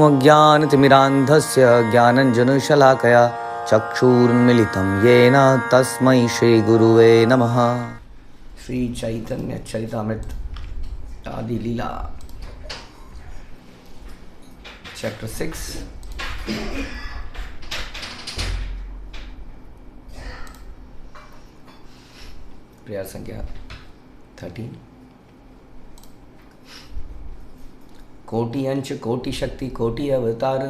अज्ञानतिमिरान्धस्य ज्ञानञ्जनशलाकया चक्षुरुन्मीलितं येन तस्मै श्रीगुरुवे नमः। श्री चैतन्य चरितामृत आदि लीला चैप्टर 6 प्रेयर संख्या 13। कोटि अंश कोटि शक्ति कोटि अवतार,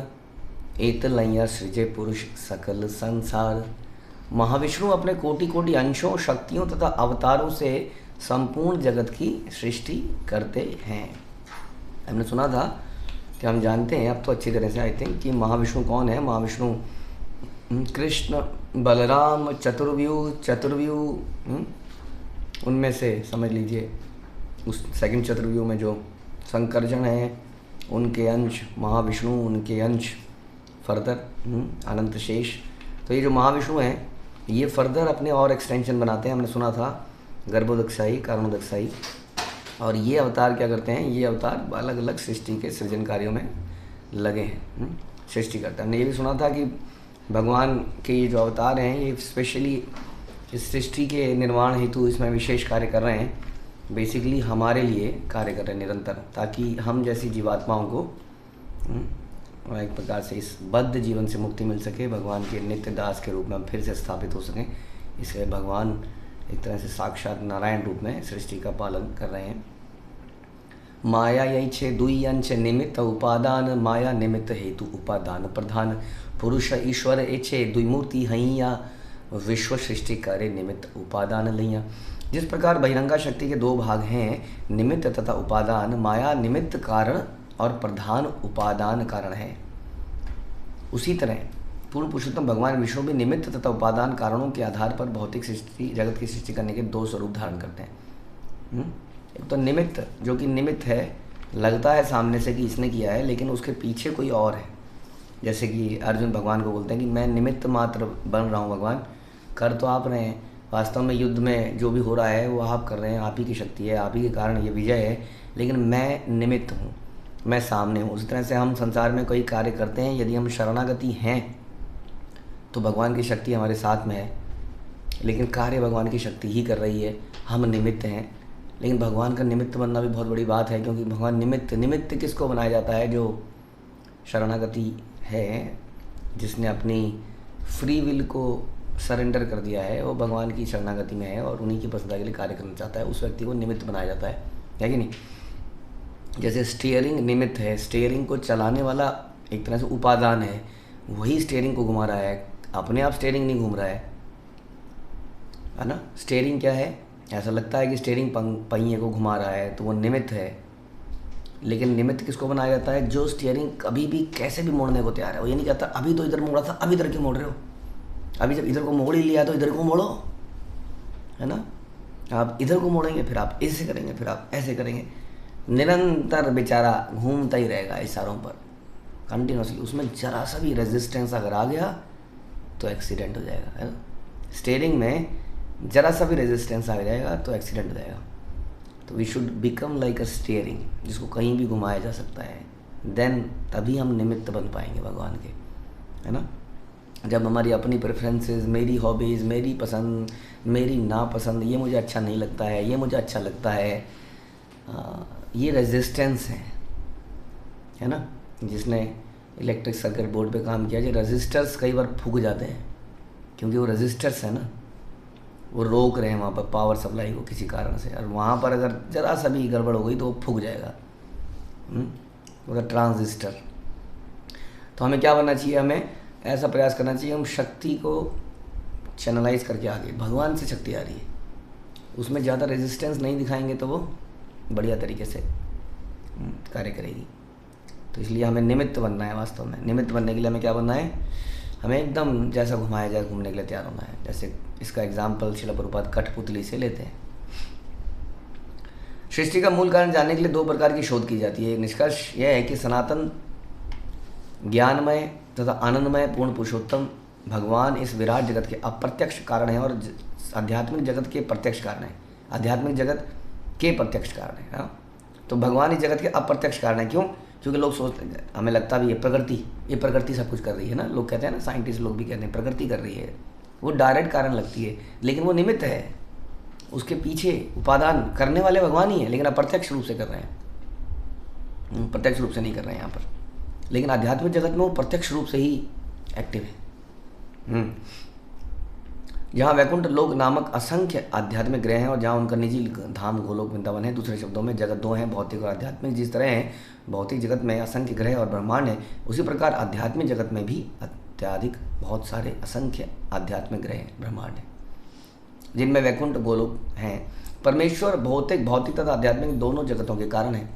एतलैया सृजे पुरुष सकल संसार। महाविष्णु अपने कोटि कोटि अंशों, शक्तियों तथा अवतारों से संपूर्ण जगत की सृष्टि करते हैं। हमने सुना था कि हम जानते हैं अब तो अच्छी तरह से आई थिंक कि महाविष्णु कौन है। महाविष्णु कृष्ण, बलराम, चतुर्व्यूह उनमें से समझ लीजिए उस सेकंड चतुर्व्यूह में जो शंकरजन है उनके अंश महाविष्णु, उनके अंश फर्दर अनंत शेष। तो ये जो महाविष्णु हैं ये फर्दर अपने और एक्सटेंशन बनाते हैं। हमने सुना था गर्भोदकशाही, कारणोदकशाही। और ये अवतार क्या करते हैं, ये अवतार अलग अलग सृष्टि के सृजन कार्यों में लगे हैं, सृष्टि करते हैं। हमने ये भी सुना था कि भगवान के ये जो अवतार हैं ये स्पेशली इस सृष्टि के निर्माण हेतु इसमें विशेष कार्य कर रहे हैं। बेसिकली हमारे लिए कार्य कर रहे हैं निरंतर, ताकि हम जैसी जीवात्माओं को एक प्रकार से इस बद्ध जीवन से मुक्ति मिल सके, भगवान के नित्य दास के रूप में हम फिर से स्थापित हो सकें। इसलिए भगवान एक तरह से साक्षात नारायण रूप में सृष्टि का पालन कर रहे हैं। माया यही छे दुई अंश निमित्त उपादान, माया निमित्त हेतु उपादान प्रधान। पुरुष ईश्वर एछे दुई मूर्ति हैया, विश्व सृष्टि करे निमित्त उपादान लैया। जिस प्रकार बहिरंगा शक्ति के दो भाग हैं, निमित्त तथा उपादान। माया निमित्त कारण और प्रधान उपादान कारण है, उसी तरह पूर्ण पुरुषोत्तम भगवान विष्णु भी निमित्त तथा उपादान कारणों के आधार पर भौतिक सृष्टि जगत की सृष्टि करने के दो स्वरूप धारण करते हैं। एक तो निमित्त, जो कि निमित्त है, लगता है सामने से कि इसने किया है, लेकिन उसके पीछे कोई और है। जैसे कि अर्जुन भगवान को बोलते हैं कि मैं निमित्त मात्र बन रहा हूँ भगवान, कर तो आप रहे हैं, वास्तव में युद्ध में जो भी हो रहा है वो आप कर रहे हैं, आप ही की शक्ति है, आप ही के कारण ये विजय है, लेकिन मैं निमित्त हूँ, मैं सामने हूँ। उस तरह से हम संसार में कोई कार्य करते हैं, यदि हम शरणागति हैं तो भगवान की शक्ति हमारे साथ में है, लेकिन कार्य भगवान की शक्ति ही कर रही है, हम निमित्त हैं। लेकिन भगवान का निमित्त बनना भी बहुत बड़ी बात है, क्योंकि भगवान निमित्त किसको बनाया जाता है, जो शरणागति है, जिसने अपनी फ्री विल को सरेंडर कर दिया है, वो भगवान की शरणागति में है और उन्हीं की प्रसन्नता के लिए कार्य करना चाहता है, उस व्यक्ति को निमित्त बनाया जाता है कि नहीं। जैसे स्टीयरिंग निमित्त है, स्टीयरिंग को चलाने वाला एक तरह से उपादान है, वही स्टीयरिंग को घुमा रहा है, अपने आप स्टीयरिंग नहीं घूम रहा है ना। स्टीयरिंग क्या है, ऐसा लगता है कि स्टीयरिंग पहिए को घुमा रहा है, तो वो निमित्त है। लेकिन निमित्त किसको बनाया जाता है, जो स्टीयरिंग कभी भी कैसे भी मोड़ने को तैयार है। वो ये नहीं कहता अभी तो इधर मोड़ा था, अभी इधर क्यों मोड़ रहे हो, अभी जब इधर को मोड़ ही लिया तो इधर को मोड़ो, है ना। आप इधर को मोड़ेंगे, फिर आप ऐसे करेंगे, फिर आप ऐसे करेंगे, निरंतर बेचारा घूमता ही रहेगा इशारों पर कंटिन्यूसली। उसमें जरा सा भी रेजिस्टेंस अगर आ गया तो एक्सीडेंट हो जाएगा, है ना। स्टीयरिंग में जरा सा भी रेजिस्टेंस आ जाएगा तो एक्सीडेंट हो जाएगा। तो we should become like a steering, जिसको कहीं भी घुमाया जा सकता है, देन तभी हम निमित्त बन पाएंगे भगवान के, है ना। जब हमारी अपनी प्रेफरेंसेस, मेरी हॉबीज़, मेरी पसंद, मेरी नापसंद, ये मुझे अच्छा नहीं लगता है, ये मुझे अच्छा लगता है, ये रेजिस्टेंस है ना। जिसने इलेक्ट्रिक सर्किट बोर्ड पे काम किया, जो रेजिस्टर्स कई बार फूक जाते हैं, क्योंकि वो रेजिस्टर्स है ना, वो रोक रहे हैं वहाँ पर पावर सप्लाई को किसी कारण से, और वहाँ पर अगर ज़रा सा भी गड़बड़ हो गई तो वो फूक जाएगा, वो ट्रांजिस्टर। तो हमें क्या बनना चाहिए, हमें ऐसा प्रयास करना चाहिए, हम शक्ति को चैनलाइज करके आगे, भगवान से शक्ति आ रही है, उसमें ज़्यादा रेजिस्टेंस नहीं दिखाएंगे तो वो बढ़िया तरीके से कार्य करेगी। तो इसलिए हमें निमित्त बनना है। वास्तव में निमित्त बनने के लिए हमें क्या बनना है, हमें एकदम जैसा घुमाया जाए घूमने के लिए तैयार होना है। जैसे इसका एग्जाम्पल श्रील प्रभुपाद कठपुतली से लेते हैं। सृष्टि का मूल कारण जानने के लिए दो प्रकार की शोध की जाती है। एक निष्कर्ष यह है कि सनातन ज्ञानमय तथा आनंदमय पूर्ण पुरुषोत्तम भगवान इस विराट जगत के अप्रत्यक्ष कारण है और आध्यात्मिक जगत के प्रत्यक्ष कारण है। आध्यात्मिक जगत के प्रत्यक्ष कारण है। तो भगवान इस जगत के अप्रत्यक्ष कारण है। क्यों? क्योंकि लोग सोचते हैं, हमें लगता भी ये प्रकृति सब कुछ कर रही है ना, लोग कहते हैं ना, साइंटिस्ट लोग भी कहते हैं प्रकृति कर रही है, वो डायरेक्ट कारण लगती है, लेकिन वो निमित्त है, उसके पीछे उपादान करने वाले भगवान ही है, लेकिन अप्रत्यक्ष रूप से कर रहे हैं, प्रत्यक्ष रूप से नहीं कर रहे हैं यहाँ पर। लेकिन आध्यात्मिक जगत में वो प्रत्यक्ष रूप से ही एक्टिव है। जहाँ वैकुंठ लोक नामक असंख्य आध्यात्मिक ग्रह हैं और जहाँ उनका निजी धाम गोलोक वृंदावन है। दूसरे शब्दों में जगत दो हैं, भौतिक और आध्यात्मिक। जिस तरह है भौतिक जगत में असंख्य ग्रह और ब्रह्मांड है, उसी प्रकार आध्यात्मिक जगत में भी अत्याधिक बहुत सारे असंख्य आध्यात्मिक ग्रह ब्रह्मांड हैं, जिनमें वैकुंठ गोलोक हैं। परमेश्वर भौतिक तथा आध्यात्मिक दोनों जगतों के कारण है।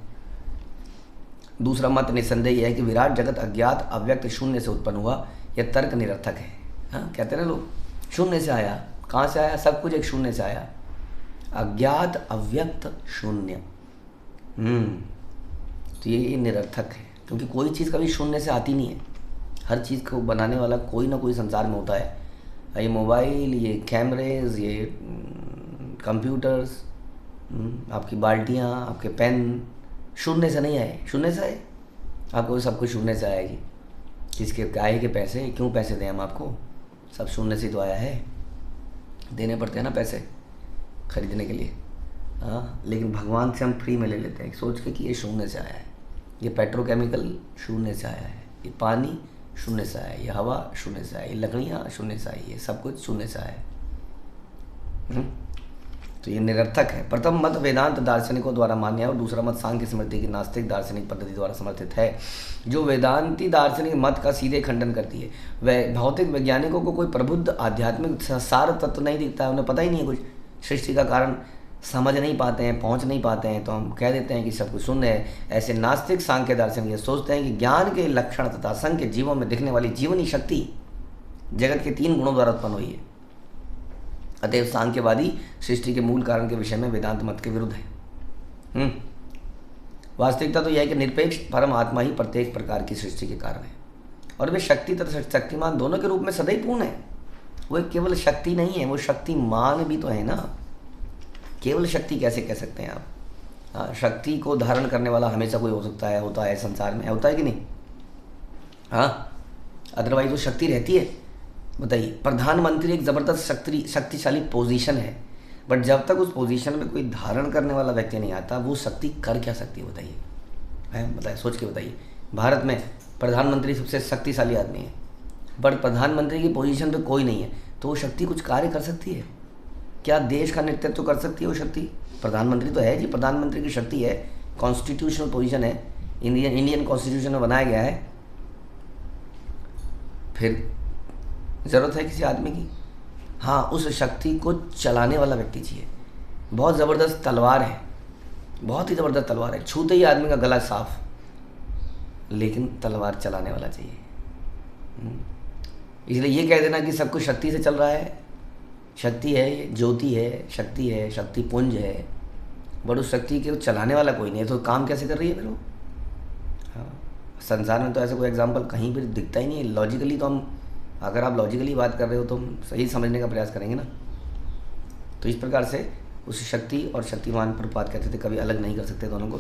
दूसरा मत निस्संदेह है कि विराट जगत अज्ञात अव्यक्त शून्य से उत्पन्न हुआ, यह तर्क निरर्थक है। हाँ, कहते हैं ना लोग, शून्य से आया। कहाँ से आया? सब कुछ एक शून्य से आया। अज्ञात अव्यक्त शून्य, तो ये निरर्थक है, क्योंकि कोई चीज़ कभी शून्य से आती नहीं है। हर चीज़ को बनाने वाला कोई ना कोई संसार में होता है। ये मोबाइल, ये कैमरेज, ये कंप्यूटर्स, आपकी बाल्टियाँ, आपके पेन शून्य से नहीं आए। शून्य से आए? आपको सब कुछ शून्य से आएगी। किसके गाय के पैसे, क्यों पैसे दें हम आपको? सब शून्य से तो आया है, देने पड़ते हैं ना पैसे खरीदने के लिए। हाँ, लेकिन भगवान से हम फ्री में ले लेते हैं सोच के कि ये शून्य से आया है, ये पेट्रोकेमिकल शून्य से आया है, ये पानी शून्य से आया है, ये हवा शून्य से आई, ये लकड़ियाँ शून्य से आई है, सब कुछ शून्य से आया है। तो ये निरर्थक है। प्रथम मत वेदांत दार्शनिकों द्वारा मान्य है और दूसरा मत सांख्य स्मृति की नास्तिक दार्शनिक पद्धति द्वारा समर्थित है, जो वेदांती दार्शनिक मत का सीधे खंडन करती है। वह भौतिक वैज्ञानिकों को कोई प्रबुद्ध आध्यात्मिक सार तत्व नहीं दिखता है, उन्हें पता ही नहीं है कुछ, सृष्टि का कारण समझ नहीं पाते हैं, पहुँच नहीं पाते हैं, तो हम कह देते हैं कि सब कुछ शून्य है। ऐसे नास्तिक सांख्य दार्शनिक ये सोचते हैं कि ज्ञान के लक्षण तथा असंख्य जीवों में दिखने वाली जीवनी शक्ति जगत के 3 गुणों द्वारा उत्पन्न हुई है। अतएव सांख्यवादी सृष्टि के मूल कारण के विषय में वेदांत मत के विरुद्ध है। वास्तविकता तो यह है कि निरपेक्ष परम आत्मा ही प्रत्येक प्रकार की सृष्टि के कारण है, और वे शक्ति तथा शक्तिमान दोनों के रूप में सदैव पूर्ण है। वो केवल शक्ति नहीं है, वो शक्तिमान भी तो है ना। केवल शक्ति कैसे कह सकते हैं आप? हाँ, शक्ति को धारण करने वाला हमेशा कोई हो सकता है, होता है संसार में, होता है कि नहीं? हाँ, अदरवाइज वो शक्ति रहती है। बताइए, प्रधानमंत्री एक ज़बरदस्त शक्तिशाली पोजीशन है, बट जब तक उस पोजीशन में कोई धारण करने वाला व्यक्ति नहीं आता, वो शक्ति कर क्या सकती है? बताइए, बताइए, सोच के बताइए। भारत में प्रधानमंत्री सबसे शक्तिशाली आदमी है, बट प्रधानमंत्री की पोजीशन पे कोई नहीं है, तो वो शक्ति कुछ कार्य कर सकती है क्या? देश का नेतृत्व कर सकती है वो शक्ति? प्रधानमंत्री तो है जी, प्रधानमंत्री की शक्ति है, कॉन्स्टिट्यूशनल पोजीशन है, इंडियन कॉन्स्टिट्यूशन में बनाया गया है। फिर ज़रूरत है किसी आदमी की? हाँ, उस शक्ति को चलाने वाला व्यक्ति चाहिए। बहुत ज़बरदस्त तलवार है, बहुत ही ज़बरदस्त तलवार है, छूते ही आदमी का गला साफ, लेकिन तलवार चलाने वाला चाहिए। इसलिए ये कह देना कि सब कुछ शक्ति से चल रहा है, शक्ति है, ज्योति है, शक्ति है, शक्ति पुंज है, बट उस शक्ति के चलाने वाला कोई नहीं है, तो काम कैसे कर रही है फिर वो? हाँ, संसार में तो ऐसा कोई एग्जाम्पल कहीं पर दिखता ही नहीं है। लॉजिकली तो हम, अगर आप लॉजिकली बात कर रहे हो तो हम सही समझने का प्रयास करेंगे ना। तो इस प्रकार से उस शक्ति और शक्तिमान पर बात करते थे, कभी अलग नहीं कर सकते दोनों को।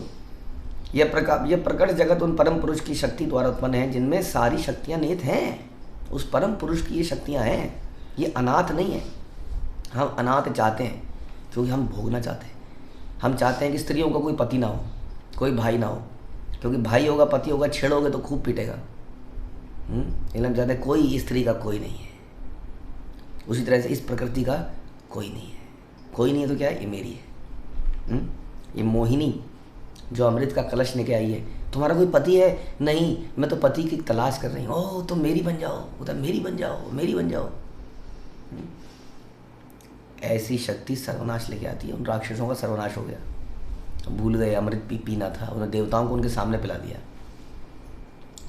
यह प्रकट जगत उन परम पुरुष की शक्ति द्वारा उत्पन्न है जिनमें सारी शक्तियाँ निहित हैं। उस परम पुरुष की ये शक्तियाँ हैं, ये अनाथ नहीं है। हम अनाथ चाहते हैं क्योंकि हम भोगना चाहते हैं। हम चाहते हैं कि स्त्रियों का कोई पति ना हो, कोई भाई ना हो, क्योंकि भाई होगा, पति होगा, छेड़ोगे तो खूब पीटेगा। हम चाहते हैं कोई स्त्री का कोई नहीं है। उसी तरह से इस प्रकृति का कोई नहीं है। कोई नहीं है तो क्या है? ये मेरी है। ये मोहिनी जो अमृत का कलश लेके आई है, तुम्हारा कोई पति है? नहीं, मैं तो पति की तलाश कर रही हूँ। ओह, तुम मेरी बन जाओ, उधर मेरी बन जाओ, मेरी बन जाओ। ऐसी शक्ति सर्वनाश लेके आती है। उन राक्षसों का सर्वनाश हो गया, भूल गए अमृत पीना था, उन्हें देवताओं को उनके सामने पिला दिया।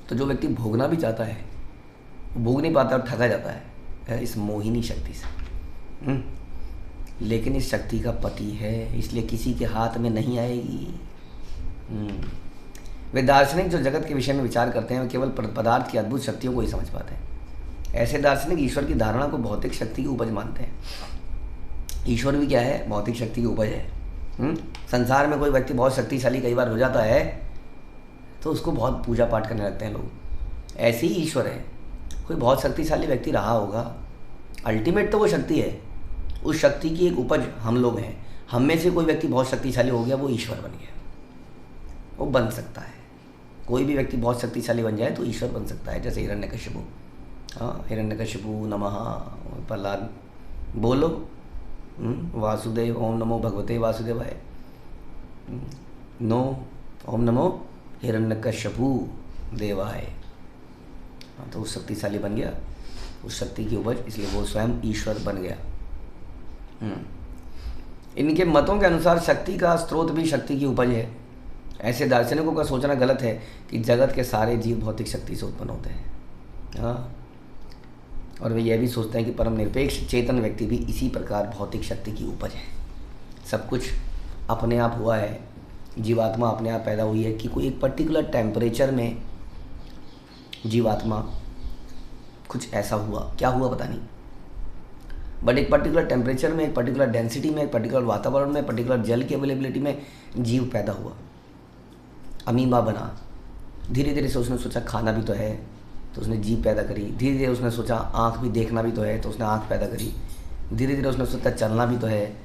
तो जो व्यक्ति भोगना भी चाहता है वो भोग नहीं पाता और ठगा जाता है इस मोहिनी शक्ति से। लेकिन इस शक्ति का पति है, इसलिए किसी के हाथ में नहीं आएगी। वे दार्शनिक जो जगत के विषय में विचार करते हैं, वे केवल पदार्थ की अद्भुत शक्तियों को ही समझ पाते हैं। ऐसे दार्शनिक ईश्वर की धारणा को भौतिक शक्ति की उपज मानते हैं। ईश्वर भी क्या है? भौतिक शक्ति की उपज है। संसार में कोई व्यक्ति बहुत शक्तिशाली कई बार हो जाता है, तो उसको बहुत पूजा पाठ करने लगते हैं लोग। ऐसे ही ईश्वर है, कोई बहुत शक्तिशाली व्यक्ति रहा होगा, अल्टीमेट तो वो शक्ति है, उस शक्ति की एक उपज हम लोग हैं। हम में से कोई व्यक्ति बहुत शक्तिशाली हो गया, वो ईश्वर बन गया, वो बन सकता है। कोई भी व्यक्ति बहुत शक्तिशाली बन जाए तो ईश्वर बन सकता है। जैसे हिरण्यकशिपु, हाँ, हिरण्यकशिपु नमः, प्रहलाद बोलो वासुदेव, ओम नमो भगवते वासुदेवाय, नो ओम नमो हिरण्यकशिपु देवाय। हाँ, तो वो शक्तिशाली बन गया, उस शक्ति की उपज, इसलिए वो स्वयं ईश्वर बन गया। इनके मतों के अनुसार शक्ति का स्रोत भी शक्ति की उपज है। ऐसे दार्शनिकों का सोचना गलत है कि जगत के सारे जीव भौतिक शक्ति से उत्पन्न होते हैं। हाँ, और वे यह भी सोचते हैं कि परम निरपेक्ष चेतन व्यक्ति भी इसी प्रकार भौतिक शक्ति की उपज है। सब कुछ अपने आप हुआ है, जीवात्मा अपने आप पैदा हुई है कि कोई एक पर्टिकुलर टेम्परेचर में जीवात्मा कुछ ऐसा हुआ, क्या हुआ पता नहीं, बट एक पर्टिकुलर टेम्परेचर में, एक पर्टिकुलर डेंसिटी में, एक पर्टिकुलर वातावरण में, पर्टिकुलर जल की अवेलेबिलिटी में जीव पैदा हुआ, अमीबा बना। धीरे धीरे से उसने सोचा खाना भी तो है, तो उसने जीभ पैदा करी। धीरे धीरे उसने सोचा आँख भी देखना भी तो है, तो उसने आँख पैदा करी। धीरे धीरे उसने सोचा चलना भी तो है,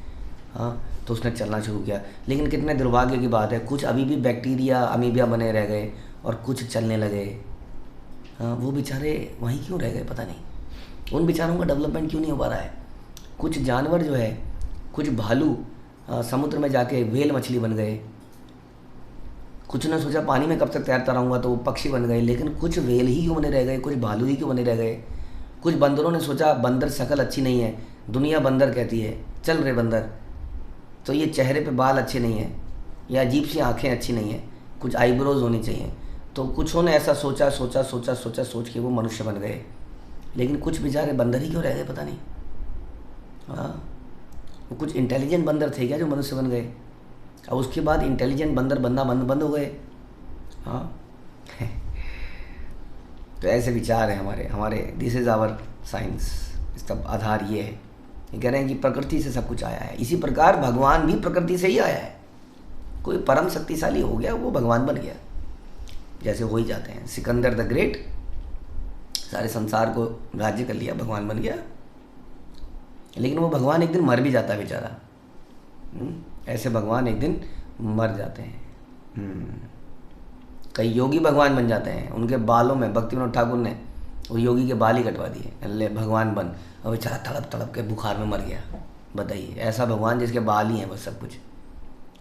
हाँ, तो उसने चलना शुरू किया। लेकिन कितने दुर्भाग्य की बात है, कुछ अभी भी बैक्टीरिया अमीबिया बने रह गए और कुछ चलने लगे। हाँ, वो बेचारे वहीं क्यों रह गए पता नहीं, उन बेचारों का डेवलपमेंट क्यों नहीं हो पा रहा है। कुछ जानवर जो है, कुछ भालू समुद्र में जाके व्हेल मछली बन गए, कुछ ने सोचा पानी में कब तक तैरता रहूँगा तो वो पक्षी बन गए। लेकिन कुछ व्हेल ही क्यों बने रह गए, कुछ भालू ही क्यों बने रह गए। कुछ बंदरों ने सोचा बंदर शक्ल अच्छी नहीं है, दुनिया बंदर कहती है, चल रहे बंदर, तो ये चेहरे पे बाल अच्छे नहीं हैं, या अजीब सी आँखें अच्छी नहीं हैं, कुछ आईब्रोज होनी चाहिए। तो कुछों ने ऐसा सोचा सोच के वो मनुष्य बन गए। लेकिन कुछ बेचारे बंदर ही क्यों रह गए पता नहीं। हाँ, वो कुछ इंटेलिजेंट बंदर थे क्या जो मनुष्य बन गए, और उसके बाद इंटेलिजेंट बंदर बनना बंद हो गए। हाँ तो ऐसे विचार है हमारे दिस इज़ आवर साइंस। इसका आधार ये है, ये कह रहे हैं कि प्रकृति से सब कुछ आया है। इसी प्रकार भगवान भी प्रकृति से ही आया है। कोई परम शक्तिशाली हो गया, वो भगवान बन गया, जैसे हो ही जाते हैं। सिकंदर द ग्रेट सारे संसार को राज्य कर लिया, भगवान बन गया। लेकिन वो भगवान एक दिन मर भी जाता है बेचारा। ऐसे भगवान एक दिन मर जाते हैं। कई योगी भगवान बन जाते हैं, उनके बालों में भक्ति विनोद ठाकुर ने वो योगी के बाल ही कटवा दिए, अल्ले भगवान बन, और बेचारा तड़प तड़प के बुखार में मर गया। बताइए, ऐसा भगवान जिसके बाल ही हैं बस सब कुछ।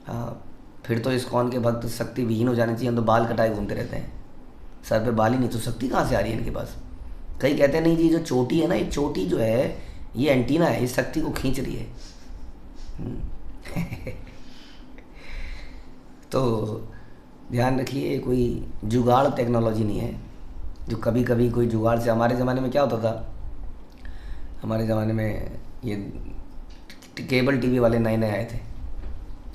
हाँ, फिर तो इस्कॉन के भक्त शक्ति विहीन हो जाने चाहिए, हम तो बाल कटाए घूमते रहते हैं, सर पे बाल ही नहीं, तो शक्ति कहाँ से आ रही है इनके पास। कई कहते हैं नहीं जी, जो चोटी है ना, ये चोटी जो है, ये एंटीना है, इस शक्ति को खींच रही है। तो ध्यान रखिए, कोई जुगाड़ टेक्नोलॉजी नहीं है जो कभी कभी कोई जुगाड़ से। हमारे ज़माने में क्या होता था, हमारे ज़माने में ये केबल टीवी वाले नए नए आए थे,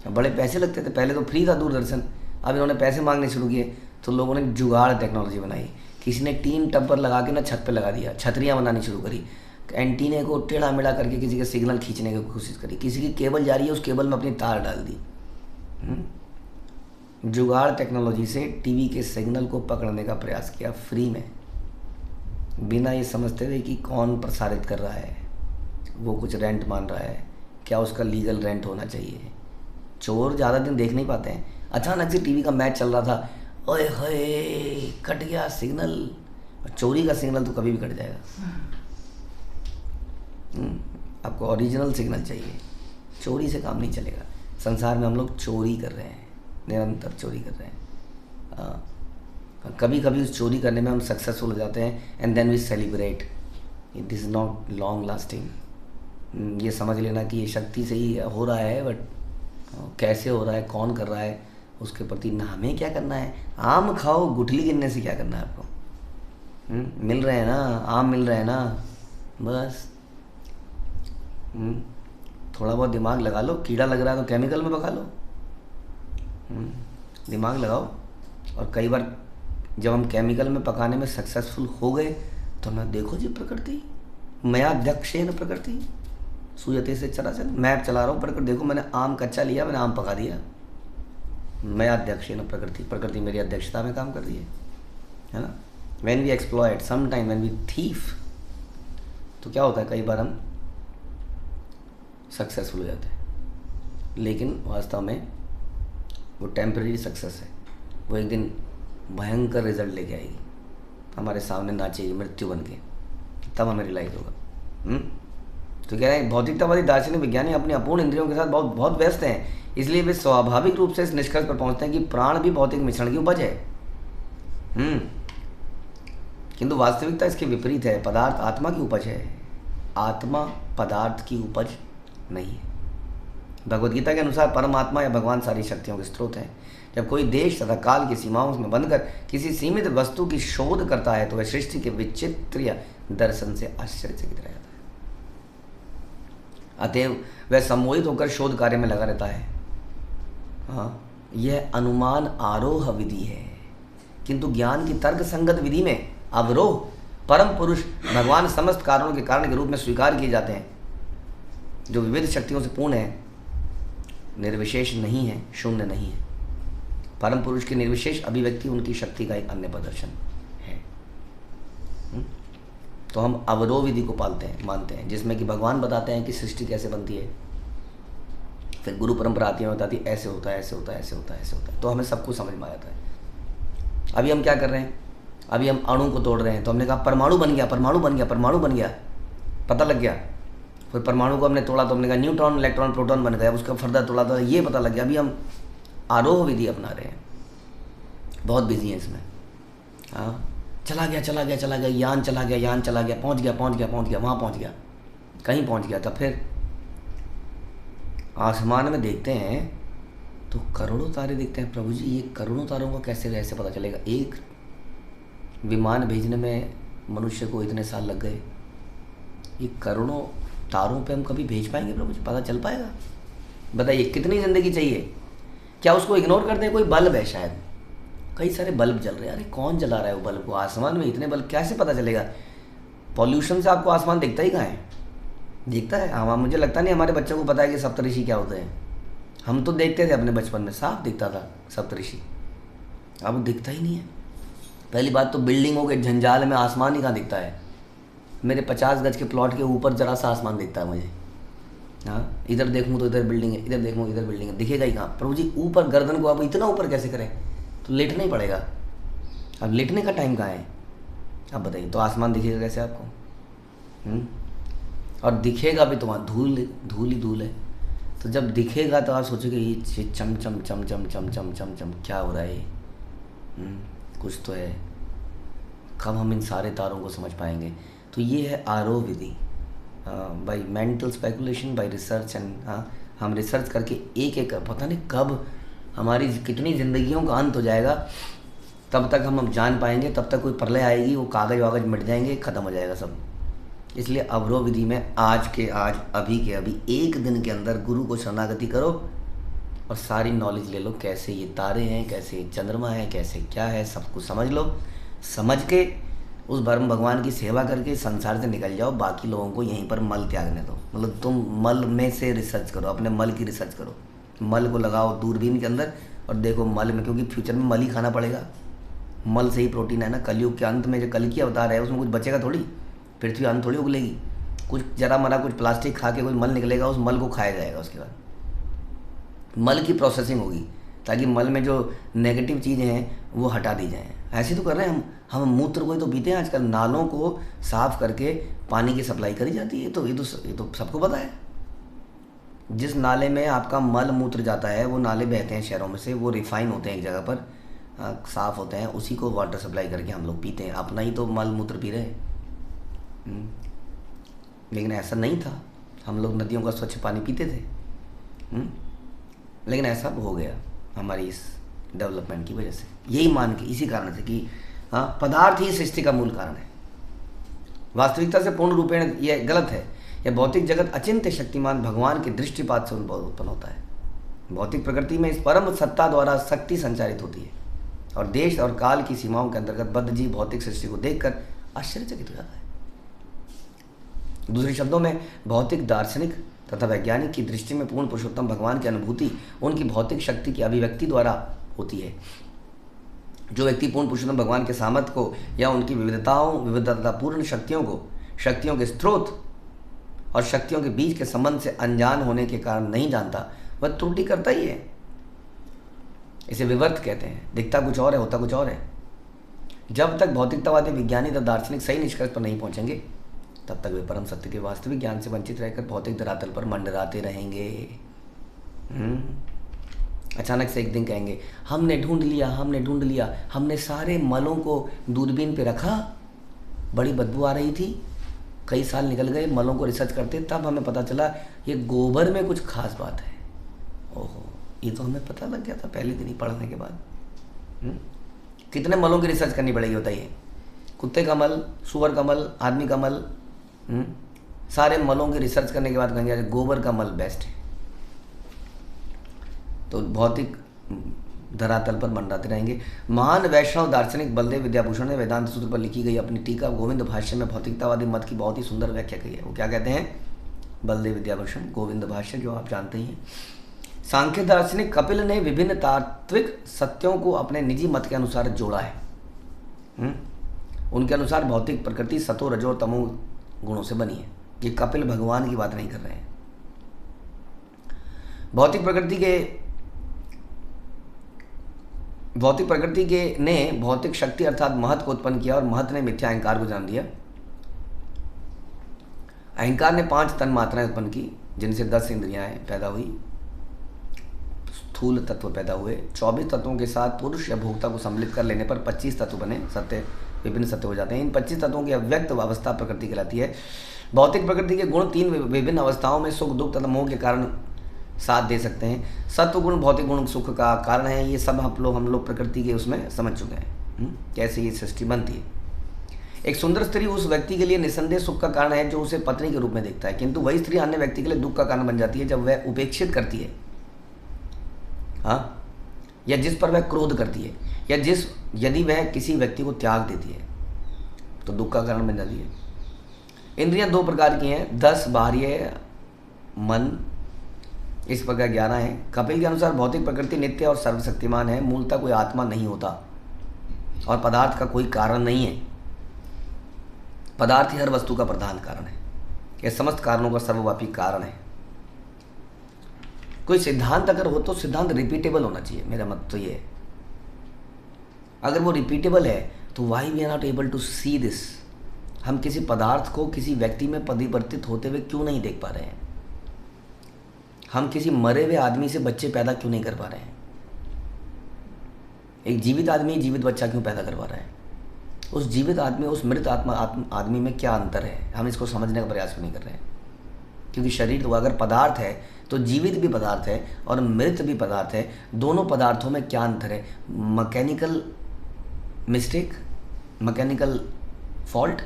बड़े पैसे लगते थे। पहले तो फ्री था दूरदर्शन, अब इन्होंने पैसे मांगने शुरू किए, तो लोगों ने जुगाड़ टेक्नोलॉजी बनाई। किसी ने टीन टब्बर लगा के ना छत पे लगा दिया, छतरियाँ बनानी शुरू करी, एंटीने को टेढ़ा मेढ़ा करके किसी के सिग्नल खींचने की कोशिश करी, किसी की केबल जा रही है उस केबल में अपनी तार डाल दी। जुगाड़ टेक्नोलॉजी से टीवी के सिग्नल को पकड़ने का प्रयास किया फ्री में, बिना ये समझते हुए कि कौन प्रसारित कर रहा है, वो कुछ रेंट मान रहा है, क्या उसका लीगल रेंट होना चाहिए। चोर ज़्यादा दिन देख नहीं पाते हैं। अचानक से टीवी का मैच चल रहा था, ओए होए कट गया सिग्नल। चोरी का सिग्नल तो कभी भी कट जाएगा। आपको ओरिजिनल सिग्नल चाहिए, चोरी से काम नहीं चलेगा। संसार में हम लोग चोरी कर रहे हैं, निरंतर चोरी कर रहे हैं। कभी कभी उस चोरी करने में हम सक्सेसफुल हो जाते हैं, and then we celebrate. It is not long lasting. ये समझ लेना कि ये शक्ति से ही हो रहा है, बट कैसे हो रहा है, कौन कर रहा है, उसके प्रति ना हमें क्या करना है। आम खाओ, गुठली गिनने से क्या करना है आपको। मिल रहे हैं ना, आम मिल रहे हैं ना, बस थोड़ा बहुत दिमाग लगा लो। कीड़ा लग रहा है तो केमिकल में पका लो, दिमाग लगाओ। और कई बार जब हम केमिकल में पकाने में सक्सेसफुल हो गए तो मैं देखो जी प्रकृति मया दक्षेण प्रकृति सूयते से चला चल, मैं चला रहा हूँ प्रकृति। देखो मैंने आम कच्चा लिया, मैंने आम पका दिया। मैं अध्यक्ष है ना प्रकृति, प्रकृति मेरी अध्यक्षता में काम कर रही है ना। When we exploit, some time when we thief, तो क्या होता है, कई बार हम सक्सेसफुल हो जाते हैं, लेकिन वास्तव में वो टेम्परेरी सक्सेस है। वो एक दिन भयंकर रिजल्ट लेके आएगी, हमारे सामने नाचेगी मृत्यु बन के, तब हमें रियलाइज होगा। तो कह रहे हैं भौतिकतावादी दार्शनिक विज्ञानी अपनी अपूर्ण इंद्रियों के साथ बहुत बहुत व्यस्त हैं, इसलिए वे स्वाभाविक रूप से इस निष्कर्ष पर पहुंचते हैं कि प्राण भी भौतिक मिश्रण की उपज है। किंतु वास्तविकता इसके विपरीत है। पदार्थ आत्मा की उपज है, आत्मा पदार्थ की उपज नहीं है। भगवद गीता के अनुसार परमात्मा या भगवान सारी शक्तियों के स्रोत हैं। जब कोई देश तथा काल की सीमाओं में बंधकर किसी सीमित वस्तु की शोध करता है तो वह सृष्टि के विचित्र दर्शन से आश्चर्यचकित रह जाता है। अतएव वह सम्मोहित होकर शोध कार्य में लगा रहता है। हाँ, यह अनुमान आरोह विधि है, किंतु ज्ञान की तर्क संगत विधि में अवरोह परम पुरुष भगवान समस्त कारणों के कारण के रूप में स्वीकार किए जाते हैं, जो विविध शक्तियों से पूर्ण है, निर्विशेष नहीं है, शून्य नहीं है। परम पुरुष की निर्विशेष अभिव्यक्ति उनकी शक्ति का एक अन्य प्रदर्शन है। तो हम अवरोह विधि को पालते हैं, मानते हैं, जिसमें कि भगवान बताते हैं कि सृष्टि कैसे बनती है, फिर गुरु परंपरा आती है, बताती है ऐसे होता है, ऐसे होता है, ऐसे होता है, ऐसे होता है, तो हमें सब कुछ समझ में आ जाता है। अभी हम क्या कर रहे हैं, अभी हम अणु को तोड़ रहे हैं, तो हमने कहा परमाणु बन गया, परमाणु बन गया, परमाणु बन गया, पता लग गया। फिर परमाणु को हमने तोड़ा तो हमने कहा न्यूट्रॉन, इलेक्ट्रॉन, प्रोटॉन बन गया, उसका फर्दर तोड़ा तो ये पता लग गया। अभी हम आरोह विधि अपना रहे हैं, बहुत बिजी हैं इसमें। हाँ, चला गया चला गया चला गया, यान चला गया, यान चला गया, पहुंच गया पहुंच गया पहुंच गया, वहाँ पहुंच गया, कहीं पहुंच गया था। फिर आसमान में देखते हैं तो करोड़ों तारे दिखते हैं। प्रभु जी, ये करोड़ों तारों को कैसे पता चलेगा? एक विमान भेजने में मनुष्य को इतने साल लग गए, ये करोड़ों तारों पे हम कभी भेज पाएंगे प्रभु जी? पता चल पाएगा? बताइए, कितनी ज़िंदगी चाहिए? क्या उसको इग्नोर करते हैं? कोई बल्ब है शायद, कई सारे बल्ब जल रहे हैं, अरे कौन जला रहा है वो बल्ब को? आसमान में इतने बल्ब, कैसे पता चलेगा? पॉल्यूशन से आपको आसमान दिखता ही कहाँ है? दिखता है? हाँ, मुझे लगता नहीं हमारे बच्चों को पता है कि सप्तऋषि क्या होते हैं। हम तो देखते थे अपने बचपन में, साफ दिखता था सप्तऋषि, अब दिखता ही नहीं है। पहली बात तो बिल्डिंगों के झंझाल में आसमान ही कहाँ दिखता है? मेरे 50 गज के प्लॉट के ऊपर जरा सा आसमान दिखता है मुझे। हाँ, इधर देखूँ तो इधर बिल्डिंग है, इधर देखूँ इधर बिल्डिंग है, दिखेगा ही कहाँ? प्रभु जी, ऊपर गर्दन को आप इतना ऊपर कैसे करें? तो लेटना ही पड़ेगा। अब लेटने का टाइम कहाँ है? अब बताइए, तो आसमान दिखेगा कैसे आपको? और दिखेगा भी तो वहाँ धूल धूल ही धूल है। तो जब दिखेगा तो आप सोचोगे ये चम चम चम चम चम चम चम चम क्या हो रहा है? कुछ तो है। कब हम इन सारे तारों को समझ पाएंगे? तो ये है आरोह विधि, by mental speculation, by research. And हम रिसर्च करके एक एक, पता नहीं कब हमारी कितनी ज़िंदगियों का अंत हो जाएगा, तब तक हम जान पाएंगे, तब तक कोई प्रलय आएगी, वो कागज़ वागज मिट जाएंगे, ख़त्म हो जाएगा सब। इसलिए अवरोह विधि में आज के आज, अभी के अभी, एक दिन के अंदर गुरु को शरणागति करो और सारी नॉलेज ले लो, कैसे ये तारे हैं, कैसे चंद्रमा है, कैसे क्या है, सब कुछ समझ लो। समझ के उस ब्रह्म भगवान की सेवा करके संसार से निकल जाओ। बाकी लोगों को यहीं पर मल त्यागने दो। मतलब तुम मल में से रिसर्च करो, अपने मल की रिसर्च करो। मल को लगाओ दूरबीन के अंदर और देखो मल में, क्योंकि फ्यूचर में मल ही खाना पड़ेगा। मल से ही प्रोटीन है ना। कलयुग के अंत में जो कल की अवतार है उसमें कुछ बचेगा थोड़ी, पृथ्वी अंत थोड़ी उगलेगी। कुछ जरा मरा कुछ प्लास्टिक खा के कुछ मल निकलेगा, उस मल को खाया जाएगा। उसके बाद मल की प्रोसेसिंग होगी ताकि मल में जो नेगेटिव चीज़ें हैं वो हटा दी जाएँ। ऐसे तो कर रहे हैं हम मूत्र को ही तो पीते हैं आजकल। नालों को साफ़ करके पानी की सप्लाई करी जाती है। ये तो सबको पता है। जिस नाले में आपका मल मूत्र जाता है, वो नाले बहते हैं शहरों में से, वो रिफाइन होते हैं एक जगह पर, साफ़ होते हैं, उसी को वाटर सप्लाई करके हम लोग पीते हैं। अपना ही तो मल मूत्र पी रहे हैं। लेकिन ऐसा नहीं था, हम लोग नदियों का स्वच्छ पानी पीते थे। लेकिन ऐसा हो गया हमारी इस डेवलपमेंट की वजह से। यही मान के, इसी कारण से कि हाँ, पदार्थ ही सृष्टि का मूल कारण है। वास्तविकता से पूर्ण रूपेण यह गलत है। यह भौतिक जगत अचिंत्य शक्तिमान भगवान के दृष्टिपात से उत्पन्न होता है। भौतिक प्रकृति में इस परम सत्ता द्वारा शक्ति संचारित होती है और देश और काल की सीमाओं के अंतर्गत बद्ध जीव भौतिक सृष्टि को देखकर आश्चर्यचकित हो जाता है। दूसरे शब्दों में, भौतिक दार्शनिक तथा वैज्ञानिक की दृष्टि में पूर्ण पुरुषोत्तम भगवान की अनुभूति उनकी भौतिक शक्ति की अभिव्यक्ति द्वारा होती है। जो व्यक्ति पूर्ण पुरुषोत्तम भगवान के सामर्थ्य को या उनकी विविधतापूर्ण शक्तियों के स्रोत और शक्तियों के बीच के संबंध से अनजान होने के कारण नहीं जानता, वह त्रुटि करता ही है। इसे विवर्त कहते हैं। दिखता कुछ और है, होता कुछ और है। जब तक भौतिकतावादी, विज्ञानी तथा दार्शनिक सही निष्कर्ष पर नहीं पहुंचेंगे, तब तक वे परम सत्य के वास्तविक ज्ञान से वंचित रहकर भौतिक धरातल पर मंडराते रहेंगे। अचानक से एक दिन कहेंगे, हमने ढूंढ लिया, हमने सारे मलों को दूरबीन पे रखा, बड़ी बदबू आ रही थी, कई साल निकल गए मलों को रिसर्च करते, तब हमें पता चला ये गोबर में कुछ खास बात है। ओहो, ये तो हमें पता लग गया था पहले दिन ही पढ़ने के बाद। कितने मलों की रिसर्च करनी पड़ेगी बताइए? कुत्ते का मल, सुअर का मल, आदमी का मल, सारे मलों की रिसर्च करने के बाद कहेंगे गोबर का मल बेस्ट है। तो भौतिक धरातल पर मंडराते रहेंगे। महान वैष्णव दार्शनिक बलदेव विद्याभूषण ने वेदांत सूत्र पर लिखी गई अपनी टीका गोविंद भाष्य में भौतिकतावादी मत की बहुत ही सुंदर व्याख्या की है। वो क्या कहते हैं? बलदेव विद्याभूषण गोविंद भाष्य, जो आप जानते ही हैं। सांख्य दार्शनिक कपिल ने विभिन्न तात्विक सत्यों को अपने निजी मत के अनुसार जोड़ा है। उनके अनुसार भौतिक प्रकृति सतो रजो तमो गुणों से बनी है। ये कपिल भगवान की बात नहीं कर रहे हैं। भौतिक प्रकृति के ने भौतिक शक्ति अर्थात महत को उत्पन्न किया और महत ने मिथ्या अहंकार को जन्म दिया। अहंकार ने 5 तन मात्राएं उत्पन्न की, जिनसे 10 इंद्रियां पैदा हुई, स्थूल तत्व पैदा हुए। 24 तत्वों के साथ पुरुष या भोक्ता को सम्मिलित कर लेने पर 25 तत्व बने, विभिन्न सत्य हो जाते हैं। इन 25 तत्वों की अव्यक्त अवस्था प्रकृति कहलाती है। भौतिक प्रकृति के गुण 3 विभिन्न अवस्थाओं में सुख, दुख तथा मोह के कारण साथ दे सकते हैं। सत्व गुण भौतिक गुण सुख का कारण है। ये सब हम लोग प्रकृति के उसमें समझ चुके हैं कैसे ये सृष्टि बनती है। एक सुंदर स्त्री उस व्यक्ति के लिए निसंदेह सुख का कारण है जो उसे पत्नी के रूप में देखता है, किंतु वही स्त्री अन्य व्यक्ति के लिए दुख का कारण बन जाती है जब वह उपेक्षित करती है, या जिस पर वह क्रोध करती है, या यदि वह किसी व्यक्ति को त्याग देती है तो दुख का कारण बन जाती है। इंद्रियां 2 प्रकार की हैं, 10 बाह्य मन, इस प्रकार 11 है। कपिल के अनुसार भौतिक प्रकृति नित्य और सर्वशक्तिमान है। मूलतः कोई आत्मा नहीं होता और पदार्थ का कोई कारण नहीं है। पदार्थ ही हर वस्तु का प्रधान कारण है। यह समस्त कारणों का सर्वव्यापी कारण है। कोई सिद्धांत अगर हो तो सिद्धांत रिपीटेबल होना चाहिए। मेरा मत तो ये है, अगर वो रिपीटेबल है तो why we are not able to see this. हम किसी पदार्थ को किसी व्यक्ति में परिवर्तित होते हुए क्यों नहीं देख पा रहे हैं? हम किसी मरे हुए आदमी से बच्चे पैदा क्यों नहीं कर पा रहे हैं? एक जीवित आदमी जीवित बच्चा क्यों पैदा करवा रहा है? उस जीवित आदमी, उस मृत आदमी में क्या अंतर है? हम इसको समझने का प्रयास क्यों नहीं कर रहे हैं? क्योंकि शरीर तो अगर पदार्थ है तो जीवित भी पदार्थ है और मृत भी पदार्थ है। दोनों पदार्थों में क्या अंतर है? मैकेनिकल मिस्टेक, मैकेनिकल फॉल्ट,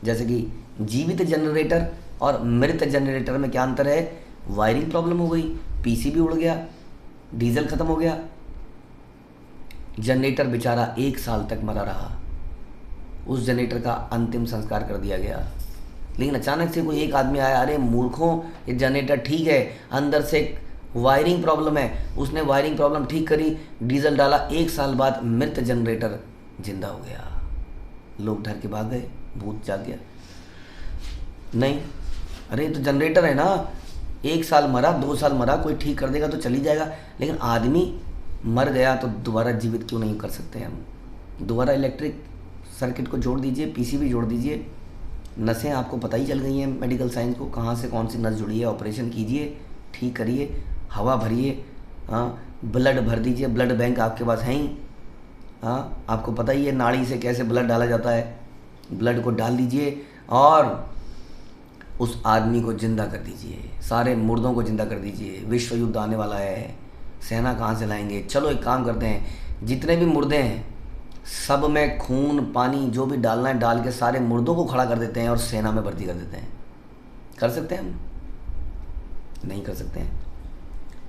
जैसे कि जीवित जनरेटर और मृत जनरेटर में क्या अंतर है? वायरिंग प्रॉब्लम हो गई, पीसीबी उड़ गया, डीजल खत्म हो गया, जनरेटर बेचारा 1 साल तक मरा रहा, उस जनरेटर का अंतिम संस्कार कर दिया गया। लेकिन अचानक से कोई एक आदमी आया, अरे मूर्खों ये जनरेटर ठीक है, अंदर से वायरिंग प्रॉब्लम है, उसने वायरिंग प्रॉब्लम ठीक करी, डीजल डाला, 1 साल बाद मृत जनरेटर जिंदा हो गया। लोग डर के भाग गए, भूत जाग गया। नहीं, अरे तो जनरेटर है ना, 1 साल मरा, 2 साल मरा, कोई ठीक कर देगा तो चली जाएगा। लेकिन आदमी मर गया तो दोबारा जीवित क्यों नहीं कर सकते हम? दोबारा इलेक्ट्रिक सर्किट को जोड़ दीजिए, पीसीबी जोड़ दीजिए, नसें आपको पता ही चल गई हैं मेडिकल साइंस को, कहाँ से कौन सी नस जुड़ी है, ऑपरेशन कीजिए, ठीक करिए, हवा भरिए, ब्लड भर दीजिए, ब्लड बैंक आपके पास है ही, आपको पता ही है नाड़ी से कैसे ब्लड डाला जाता है, ब्लड को डाल दीजिए और उस आदमी को जिंदा कर दीजिए, सारे मुर्दों को जिंदा कर दीजिए। विश्व युद्ध आने वाला है, सेना कहाँ से लाएंगे? चलो एक काम करते हैं, जितने भी मुर्दे हैं सब में खून पानी जो भी डालना है डाल के सारे मुर्दों को खड़ा कर देते हैं और सेना में भर्ती कर देते हैं। कर सकते हैं हम? नहीं कर सकते हैं।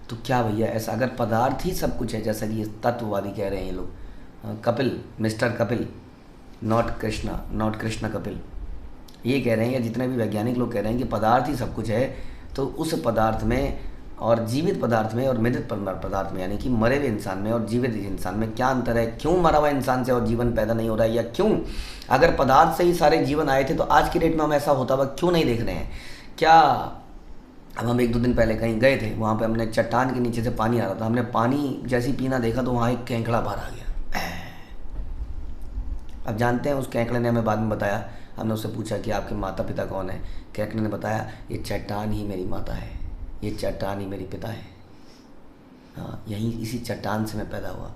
तो क्या भैया ऐसा, अगर पदार्थ ही सब कुछ है जैसा कि ये तत्ववादी कह रहे हैं ये लोग, कपिल, मिस्टर कपिल, नॉट कृष्णा कपिल, ये कह रहे हैं, या जितने भी वैज्ञानिक लोग कह रहे हैं कि पदार्थ ही सब कुछ है, तो उस पदार्थ में और जीवित पदार्थ में और मृत पदार्थ में, यानी कि मरे हुए इंसान में और जीवित इंसान में क्या अंतर है? क्यों मरा हुआ इंसान से और जीवन पैदा नहीं हो रहा है? या क्यों अगर पदार्थ से ही सारे जीवन आए थे तो आज की डेट में हम ऐसा होता हुआ क्यों नहीं देख रहे हैं? क्या अब हम 1-2 दिन पहले कहीं गए थे, वहाँ पे हमने चट्टान के नीचे से पानी आ रहा था, हमने पानी जैसी पीना देखा तो वहाँ एक केंकड़ा बाहर आ गया। अब जानते हैं उस केंकड़े ने हमें बाद में बताया, हमने उससे पूछा कि आपके माता पिता कौन है? केंकड़े ने बताया ये चट्टान ही मेरी माता है, ये चट्टान ही मेरी पिता है। हाँ, यहीं इसी चट्टान से मैं पैदा हुआ।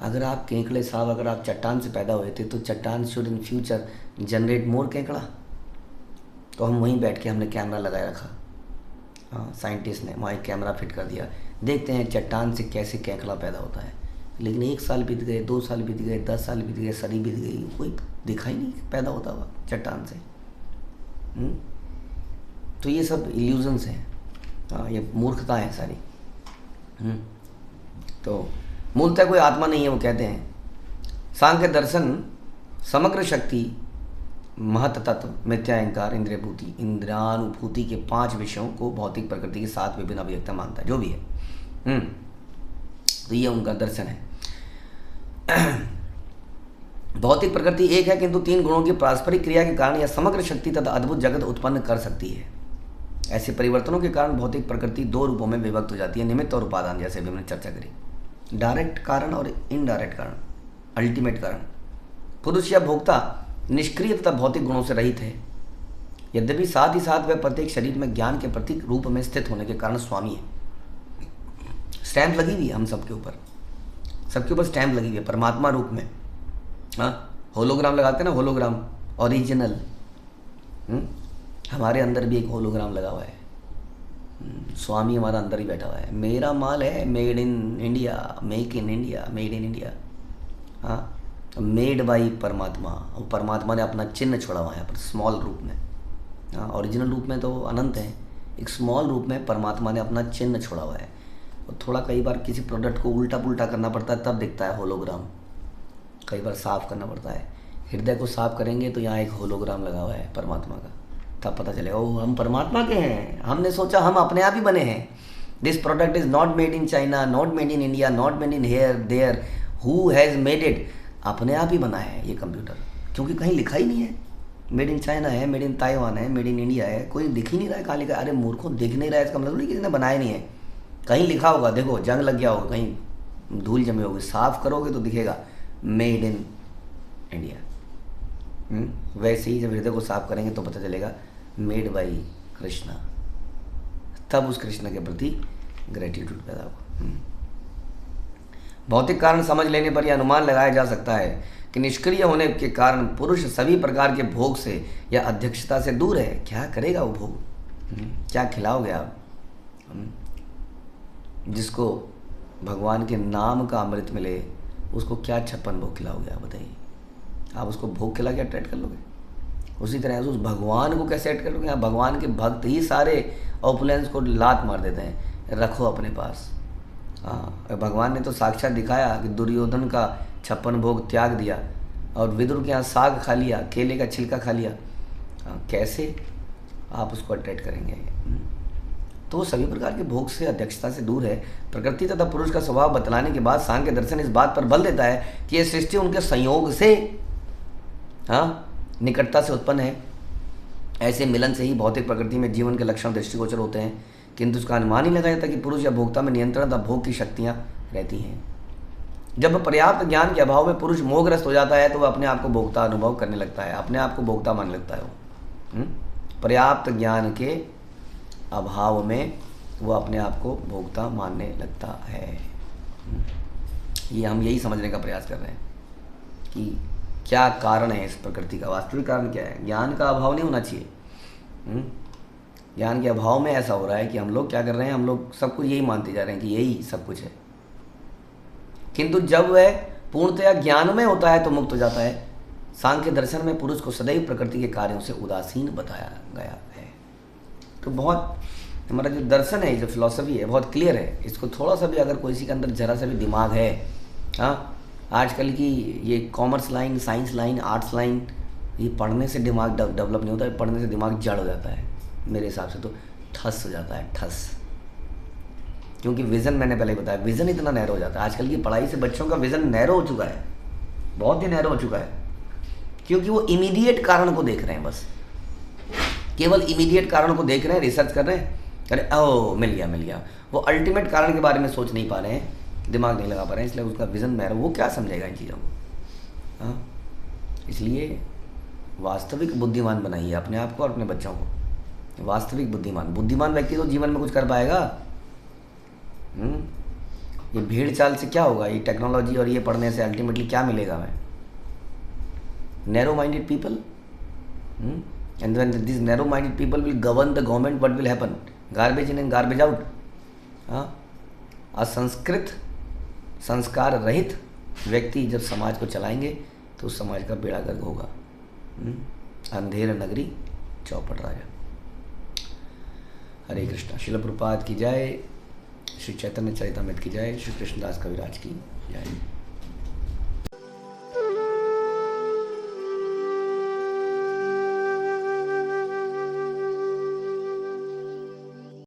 अगर आप केंकड़े साहब, अगर आप चट्टान से पैदा हुए थे तो चट्टान should in future generate more केंकड़ा। तो हम वहीं बैठ के हमने कैमरा लगाए रखा। हाँ, साइंटिस्ट ने वहाँ एक कैमरा फिट कर दिया, देखते हैं चट्टान से कैसे केंकड़ा पैदा होता है। लेकिन 1 साल बीत गए, 2 साल बीत गए, 10 साल बीत गए, सदी बीत गई, कोई दिखा ही नहीं पैदा होता हुआ चट्टान से। तो ये सब इल्यूजन्स हैं। हाँ, ये मूर्खता है सारी। तो मूलतः कोई आत्मा नहीं है, वो कहते हैं। सांख्य दर्शन समग्र शक्ति, महत तत्व, मिथ्या अहंकार, इंद्रियभूति, इंद्रियानुभूति के 5 विषयों को भौतिक प्रकृति के 7 विभिन्न अभिव्यक्ता मानता है, जो भी है। तो ये उनका दर्शन है। भौतिक प्रकृति एक है, किंतु 3 गुणों की पारस्परिक क्रिया के कारण यह समग्र शक्ति तथा अद्भुत जगत उत्पन्न कर सकती है। ऐसे परिवर्तनों के कारण भौतिक प्रकृति 2 रूपों में विभक्त हो जाती है, निमित्त और उपादान, जैसे भी हमने चर्चा करी। डायरेक्ट कारण और इनडायरेक्ट कारण, अल्टीमेट कारण। पुरुष या भोक्ता निष्क्रिय तथा भौतिक गुणों से रहित है, यद्यपि साथ ही साथ वह प्रत्येक शरीर में ज्ञान के प्रतीक रूप में स्थित होने के कारण स्वामी है। स्टैंप लगी हुई है हम सबके ऊपर, सबके ऊपर स्टैंप लगी हुई है परमात्मा रूप में। हाँ, होलोग्राम लगाते हैं ना, होलोग्राम ओरिजिनल। हमारे अंदर भी एक होलोग्राम लगा हुआ है। स्वामी हमारा अंदर ही बैठा हुआ है। मेरा माल है, made in India, make in India, made in India. हाँ, मेड बाई परमात्मा। और परमात्मा ने अपना चिन्ह छोड़ा हुआ है यहाँ पर स्मॉल रूप में। हाँ, ओरिजिनल रूप में तो अनंत है, एक स्मॉल रूप में परमात्मा ने अपना चिन्ह छोड़ा हुआ है। और थोड़ा कई बार किसी प्रोडक्ट को उल्टा पुल्टा करना पड़ता है, तब दिखता है होलोग्राम। कई बार साफ़ करना पड़ता है, हृदय को साफ़ करेंगे तो यहाँ एक होलोग्राम लगा हुआ है परमात्मा का, तब पता चलेगा ओ हम परमात्मा के हैं। हमने सोचा हम अपने आप ही बने हैं। This product is not made in China, not made in India, not made in here there, who has made it? अपने आप ही बना है ये कंप्यूटर, क्योंकि कहीं लिखा ही नहीं है मेड इन चाइना है, मेड इन ताइवान है, मेड इन इंडिया है, कोई दिख ही नहीं रहा है। कहाँ लिखा है? अरे मूर्खों, दिख नहीं रहा है इसका मतलब नहीं किसी ने बनाया नहीं है। कहीं लिखा होगा, देखो जंग लग गया होगा, कहीं धूल जमी होगी, साफ़ करोगे तो दिखेगा मेड इन इंडिया। वैसे ही जब हृदय को साफ करेंगे तो पता चलेगा मेड बाई कृष्णा, तब उस कृष्ण के प्रति ग्रेटिट्यूड पैदा होगा। भौतिक कारण समझ लेने पर यह अनुमान लगाया जा सकता है कि निष्क्रिय होने के कारण पुरुष सभी प्रकार के भोग से या अध्यक्षता से दूर है। क्या करेगा वो भोग? क्या खिलाओगे आप? जिसको भगवान के नाम का अमृत मिले उसको क्या 56 भोग खिलाओगे आप? बताइए। आप उसको भोग खिला के अट्रैक्ट कर लोगे? उसी तरह से उस भगवान को कैसे ऐड कर लोगे? आप भगवान के भक्त ही सारे ऑपुलेंस को लात मार देते हैं, रखो अपने पास। हाँ, भगवान ने तो साक्षात दिखाया कि दुर्योधन का 56 भोग त्याग दिया और विदुर के यहाँ साग खा लिया, केले का छिलका खा लिया। कैसे आप उसको अट्रैक्ट करेंगे? तो सभी प्रकार के भोग से, अध्यक्षता से दूर है। प्रकृति तथा पुरुष का स्वभाव बतलाने के बाद सांख्य दर्शन इस बात पर बल देता है कि यह सृष्टि उनके संयोग से, निकटता से उत्पन्न है। ऐसे मिलन से ही भौतिक प्रकृति में जीवन के लक्षण दृष्टिगोचर होते हैं, किंतु उसका अनुमान ही लगाया जाता कि पुरुष या भोक्ता में नियंत्रण तथा भोग की शक्तियाँ रहती हैं। जब पर्याप्त ज्ञान के अभाव में पुरुष मोहग्रस्त हो जाता है तो वह अपने आप को भोक्ता अनुभव करने लगता है, अपने आप को भोक्ता मानने लगता है वो। पर्याप्त ज्ञान के अभाव में वो अपने आप को भोक्ता मानने लगता है। ये हम यही समझने का प्रयास कर रहे हैं कि क्या कारण है इस प्रकृति का, वास्तविक कारण क्या है। ज्ञान का अभाव नहीं होना चाहिए। ज्ञान के अभाव में ऐसा हो रहा है कि हम लोग क्या कर रहे हैं, हम लोग सब कुछ यही मानते जा रहे हैं कि यही सब कुछ है, किंतु जब वह पूर्णतया ज्ञान में होता है तो मुक्त हो जाता है। सांख्य दर्शन में पुरुष को सदैव प्रकृति के कार्यों से उदासीन बताया गया है। तो बहुत हमारा जो दर्शन है, जो फिलॉसफी है, बहुत क्लियर है। इसको थोड़ा सा भी अगर किसी के अंदर जरा सा भी दिमाग है, आजकल की ये commerce line, science line, arts line, ये पढ़ने से दिमाग डेवलप नहीं होता है, पढ़ने से दिमाग जड़ हो जाता है मेरे हिसाब से। तो ठस हो जाता है, ठस। क्योंकि विज़न, मैंने पहले बताया, विज़न इतना नैरो हो जाता है। आजकल की पढ़ाई से बच्चों का विज़न नैरो हो चुका है, बहुत ही नैरो हो चुका है, क्योंकि वो इमीडिएट कारण को देख रहे हैं, बस केवल इमीडिएट कारण को देख रहे हैं, रिसर्च कर रहे हैं, अरे ओ मिल गया मिल गया। वो अल्टीमेट कारण के बारे में सोच नहीं पा रहे हैं, दिमाग नहीं लगा पा रहे हैं, इसलिए उसका विज़न नैरो, वो क्या समझेगा इन चीज़ों को। हाँ, इसलिए वास्तविक बुद्धिमान बनाइए अपने आप को और अपने बच्चों को। वास्तविक बुद्धिमान व्यक्ति तो जीवन में कुछ कर पाएगा। ये भीड़ चाल से क्या होगा, ये टेक्नोलॉजी और ये पढ़ने से अल्टीमेटली क्या मिलेगा हमें? Narrow minded people, and when this narrow minded people will govern the government, what will happen? Garbage in and garbage out. असंस्कृत, संस्कार रहित व्यक्ति जब समाज को चलाएंगे तो उस समाज का बेड़ा गर्क होगा। अंधेर नगरी चौपट राजा। हरे कृष्णा। श्रील प्रभुपाद की जय, श्री चैतन्य चरितामृत की जय, श्री कृष्णदास कविराज की जय।